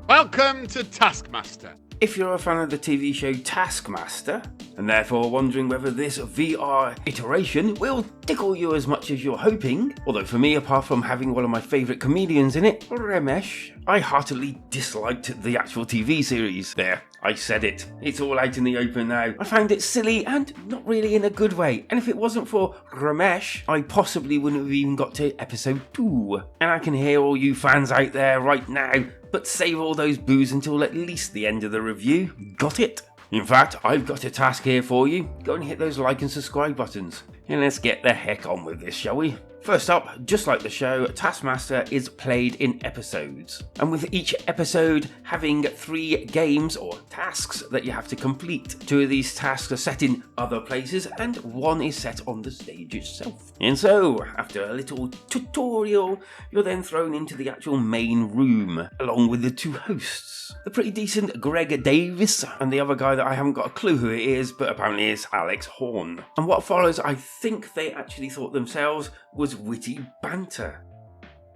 Welcome to Taskmaster. If you're a fan of the TV show Taskmaster, and therefore wondering whether this VR iteration will tickle you as much as you're hoping, although for me, apart from having one of my favourite comedians in it, Ramesh, I heartily disliked the actual TV series. There, I said it. It's all out in the open now. I found it silly and not really in a good way, and if it wasn't for Ramesh, I possibly wouldn't have even got to episode 2. And I can hear all you fans out there right now, but save all those boos until at least the end of the review. Got it? In fact, I've got a task here for you. Go and hit those like and subscribe buttons. And let's get the heck on with this, shall we? First up, just like the show, Taskmaster is played in episodes. And with each episode having 3 games or tasks that you have to complete. 2 of these tasks are set in other places and 1 is set on the stage itself. And so, after a little tutorial, you're then thrown into the actual main room, along with the 2 hosts. The pretty decent Greg Davis and the other guy that I haven't got a clue who it is, but apparently is Alex Horn. And what follows, I think they actually thought themselves, was witty banter.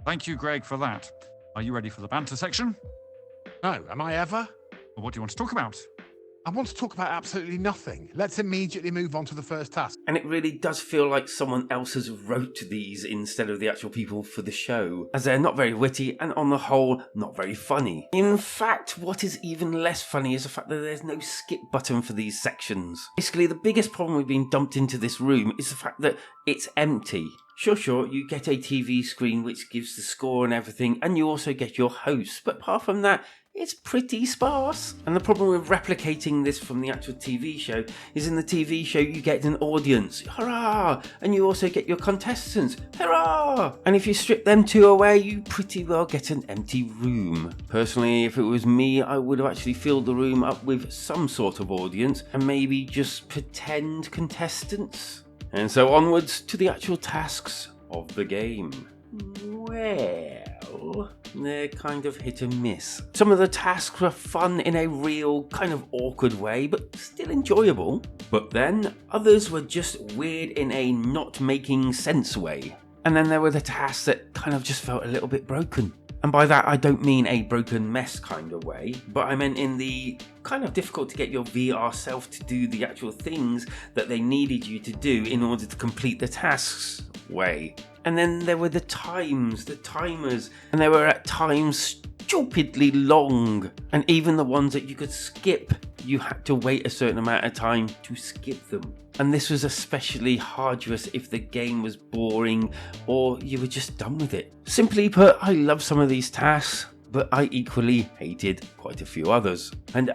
Thank you, Greg, for that. Are you ready for the banter section? No, am I ever? Or what do you want to talk about? I want to talk about absolutely nothing. Let's immediately move on to the first task. And it really does feel like someone else has wrote these instead of the actual people for the show, as they're not very witty and on the whole not very funny. In fact, what is even less funny is the fact that there's no skip button for these sections. Basically, the biggest problem with being dumped into this room is the fact that it's empty. Sure, you get a TV screen which gives the score and everything, and you also get your host, but apart from that, it's pretty sparse. And the problem with replicating this from the actual TV show is in the TV show you get an audience, hurrah! And you also get your contestants, hurrah! And if you strip them 2 away, you pretty well get an empty room. Personally, if it was me, I would have actually filled the room up with some sort of audience and maybe just pretend contestants. And so onwards to the actual tasks of the game. Well, they're kind of hit and miss. Some of the tasks were fun in a real kind of awkward way, but still enjoyable. But then others were just weird in a not making sense way. And then there were the tasks that kind of just felt a little bit broken. And by that I don't mean a broken mess kind of way, but I meant in the kind of difficult to get your VR self to do the actual things that they needed you to do in order to complete the tasks way. And then there were the timers, and they were at times stupidly long. And even the ones that you could skip, you had to wait a certain amount of time to skip them. And this was especially arduous if the game was boring or you were just done with it. Simply put, I love some of these tasks, but I equally hated quite a few others. And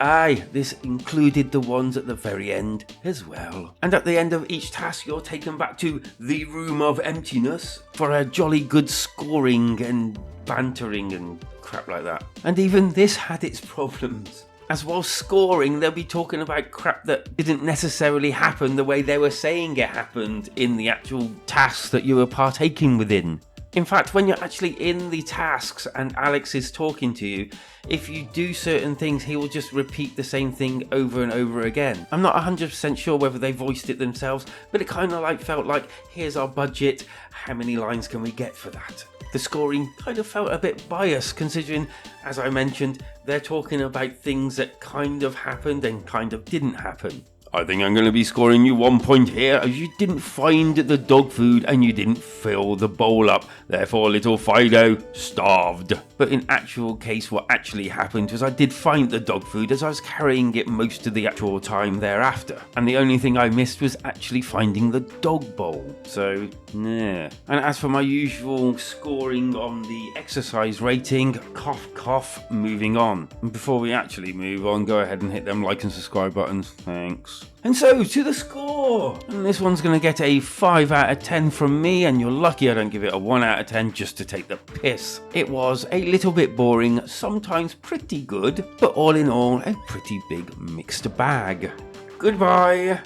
this included the ones at the very end as well. And at the end of each task, you're taken back to the room of emptiness for a jolly good scoring and bantering and crap like that. And even this had its problems. As while scoring, they'll be talking about crap that didn't necessarily happen the way they were saying it happened in the actual tasks that you were partaking within. In fact, when you're actually in the tasks and Alex is talking to you, if you do certain things, he will just repeat the same thing over and over again. I'm not 100% sure whether they voiced it themselves, but it kind of felt like, here's our budget, how many lines can we get for that? The scoring kind of felt a bit biased considering, as I mentioned, they're talking about things that kind of happened and kind of didn't happen. I think I'm going to be scoring you 1 point here as you didn't find the dog food and you didn't fill the bowl up. Therefore, little Fido starved. But in actual case, what actually happened was I did find the dog food as I was carrying it most of the actual time thereafter. And the only thing I missed was actually finding the dog bowl. So, nah. And as for my usual scoring on the exercise rating, cough, moving on. And before we actually move on, go ahead and hit them like and subscribe buttons. Thanks. And so, to the score! And this one's going to get a 5 out of 10 from me, and you're lucky I don't give it a 1 out of 10 just to take the piss. It was a little bit boring, sometimes pretty good, but all in all, a pretty big mixed bag. Goodbye!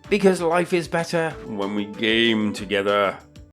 Because life is better when we game together.